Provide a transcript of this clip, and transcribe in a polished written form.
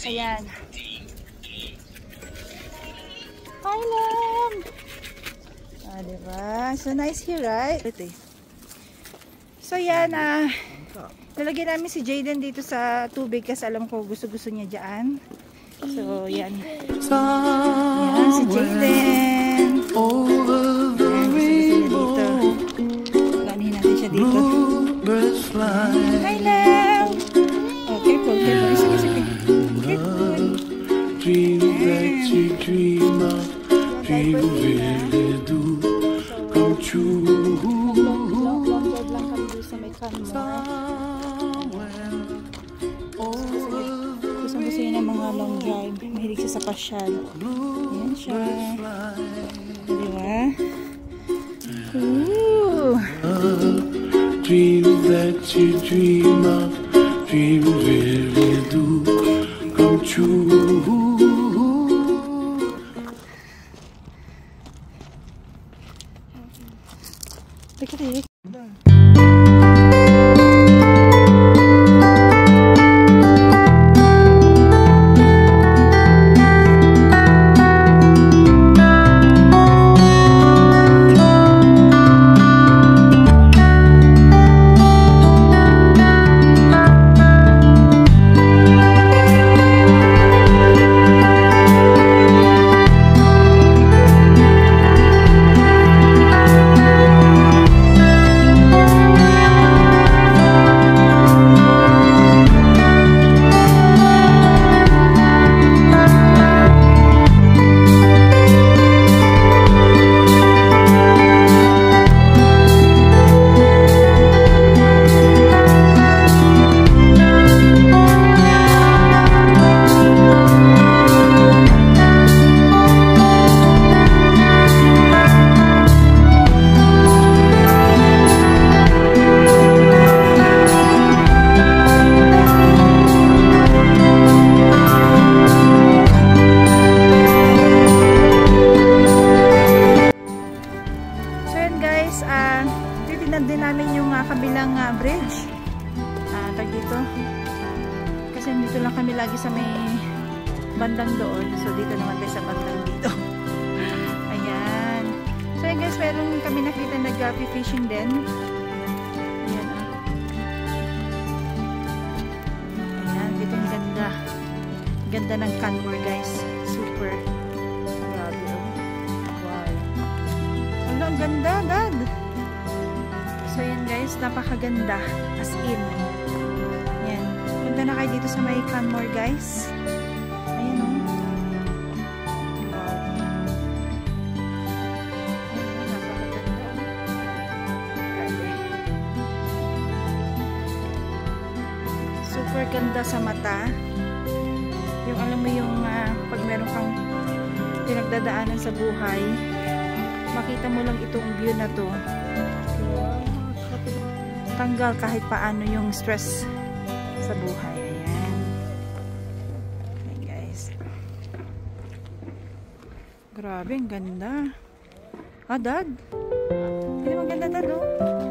Ayan. Hi, Lam! Diba? So nice here, right? So yan, lalagyan namin si Jaden dito sa tubig kasi alam ko gusto-gusto niya dyan. So yan. Yan si Jaden. Yan, gusto-gusto niya dito. Lanihin natin siya dito. Hi, Lam! Oh, careful, careful. Sige, sige. Careful. Dream that you dream of, dream really do come true. Gusto yun ng mga long drive. Mahilig siya sa pasyal. Ayan siya. Diba? Ooh! Dream that you dream of, dream really do come true. Look at it. Titignan din namin yung kabilang bridge. Tag dito. Kasi dito lang kami lagi sa may bandang doon. So dito naman tayo sa bandang dito. Ayan. So yun guys, meron kami nakita nag-fishing din. Ayan Ayan, dito yung ganda. Ganda ng Canmore guys. Super. Grabe oh. Wow. Wala, ang ganda, Dad. So yan guys, napakaganda as in. Yan. Punta na kayo dito sa may Canmore guys. Ayan o. Wow. Ayan, napakaganda. Grabe. Super ganda sa mata. Yung alam mo yung pag meron kang pinagdadaanan sa buhay, makita mo lang itong view na to. Tanggal kahit paano yung stress sa buhay. Ayan. Ayan guys. Grabe, ang ganda. Dad? Hindi maganda, Dad, oh.